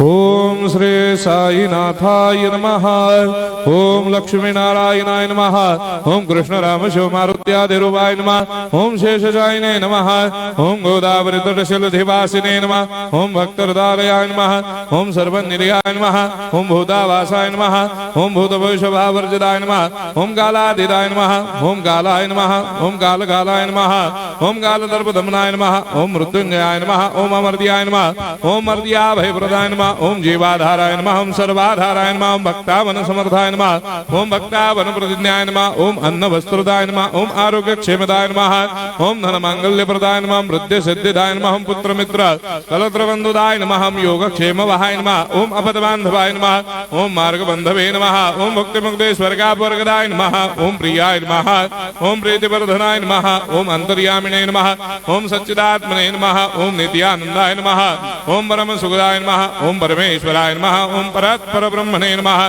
ओम श्री साईनाथाय नमः। ओम लक्ष्मी नारायणाय नमः। ओम कृष्ण राम शिव मारुत्यादिरूपाय नमः। ओम शेषशायिने नमः। ओम गोदावरी तटशिलधिवासिने नमः। ओम भक्तहृदयाय नमः। ओम सर्वनिलयाय नमः। ओम भूतावासाय नमः। ओम भूतभविष्यभावर्जिताय नमः। ओम कालाधीताय नमः। ओम कालाय नमः। ओम कालकालाय नमः। ओम कालदर्पदमनाय नमः। ओम मृत्युंजयाय नमः। ओम अमर्त्याय नमः। ओम मर्त्याभयप्रदाय नमः। ओम जीवाधाराय नमः। ओम सर्वाधाराय नमः। ओम भक्तावन समर्थाय नमः। ओम भक्तावन प्रतिज्ञाय नमः। ओम अन्न वस्त्रदाय नमः। ओम आरोग्य क्षेमदाय नमः। ओम धन मांगल्य प्रदाय नमः। ओम वृद्धि सिद्धिदाय नमः। ओम पुत्र मित्र कलत्र बंधुदाय नमः। ओम योग क्षेम वहाय नमः। ओम अपद बांधवाय नमः। ओम मार्ग बंधवे नमः। ओम भक्ति मुक्ति स्वर्गापवर्गदाय नमः। ओम प्रियाय नमः। ओम प्रीतिवर्धनाय नमः। ओम अंतर्यामिने नमः। ओम सच्चिदात्मने नमः। ओम नित्यानंदाय नमः। ओम परम सुखदाय नमः। ओम परमेश्वराय नमः। ओम परात्पर ब्रह्मणे नमः।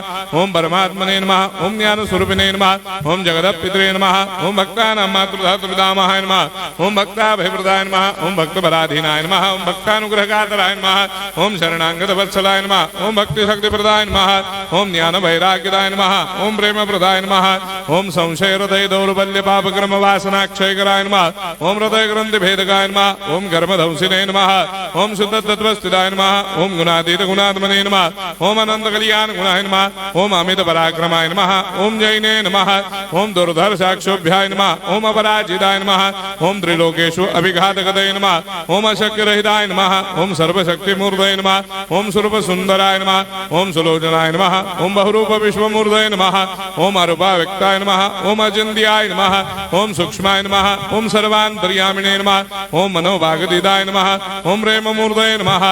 ओम परमात्मने नमः। ओम ज्ञान स्वरूपिणे नमः। ओम जगदपितरे नमः। ओम भक्तानां मातृधातुर्पितामहाय नमः। ओम भक्ताभयप्रदाय नमः। ओम भक्तपराधीनाय नमः। ओम भक्तानुग्रहकातराय नमः। ओम शरणागत वत्सलाय नमः। ओम भक्ति शक्ति प्रदाय नमः। ओम ज्ञान वैराग्यदाय नमः। ओम प्रेम प्रदाय नमः। ओम संशय हृदय दौर्बल्य पापक्रम वासना क्षयकराय नमः। ओम हृदय ग्रंथि भेदकाय नमः। ओम कर्मधंसिने नमः। ओम शुद्ध तत्वस्थिताय नमः। ओम गुणातीत गुणात्मने नमः। ओम अनंत कल्याण गुणाय नमः। ओम अमित पराक्रमाय नमः। ओम जैने नमः। ओम दुर्धर्षाक्षोभ्याय नमः। ओम अपराजिताय नमः। ओम त्रिलोकेषु अभिघातगतये नमः। ओम अशक्यरहिताय नमः। ओम सर्वशक्तिमूर्तये नमः। ओम स्वरूप सुंदराय नमः। ओम सुलोचनाय नमः। ओम बहुरूप विश्वमूर्तये नमः। ओम अरूपाव्यक्ताय नमः। ओम अचिन्त्याय नमः। ओम सूक्ष्माय नमः। ओम सर्वान्तर्यामिने नमः। ओम मनोभागदिदाय नमः। ओम प्रेममूर्तये नमः।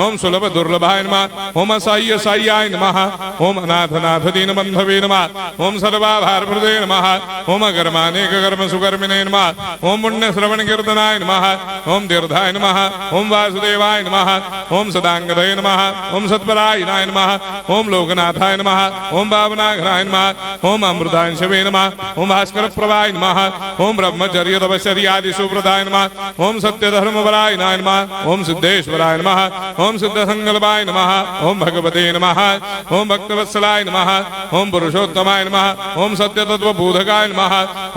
ओम सुलभ दुर्लभाय नमः। ओम असाह्य साह्याय नमः। ओम अनाथनाथ दीनबन्धवे नमः। ओम सर्वाभारप्रदे नमः। ओम अकर्मानेक कर्म सुकर्मिणे नमः। ओम पुण्य श्रवण कीर्तनाय नमः। ओम तीर्थाय नमः। ओम वासुदेवाय नमः। ओम सदांगदये नमः। ओम सत्परायणाय नमः। ओम लोकनाथाय नमः। ओम भावनाघराय नमः। ओम अमृतांशवे नमः। ओम भास्कर प्रभाय नमः। ओम ब्रह्मचर्य तपश्चर्यादि सुप्रदाय नमः। ओम सत्यधर्मपरायणाय नमः। ओम सिद्धेश्वराय नमः। ओम सिद्ध संकल्पाय नमः। ओम भगवते नमः। ओम भक्तवत्सलाय नमः। ओम पुरुषोत्तमाय नमः। ओम सत्यतत्वबोधकाय नमः।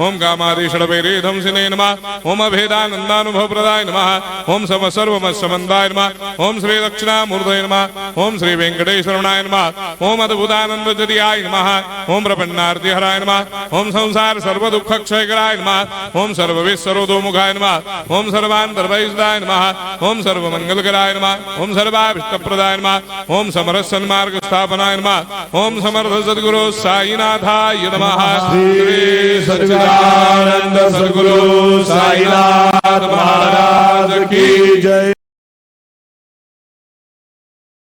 ओम कामादिषडवैरेधंसिने नमः। ओम अभेदानन्दानुभवप्रदाय नमः। ओम सर्वमस्समन्दाय नमः। ओम श्री दक्षिणामूर्तये नमः। ओम श्री वेंकटेश्वरनाय नमः। ओम अद्भुतानन्दजदियाय नमः। ओम प्रपन्नार्तिहराय नमः। ओम संसार सर्वदुःखक्षयकराय नमः। ओम सर्वविश्वरोधोमुखाय नमः। ओम सर्वान्तर्वैसदाय नमः। ओम सर्वमंगलकराय नमः। ओम सर्वाभीष्टप्रदाय नमः। ओम समरस सन्मार्ग स्थापनाय नमः। ओम समर्थ सद्गुरु साईनाथाय नमः। श्री सच्चिदानंद सद्गुरु साईनाथ महाराज की जय।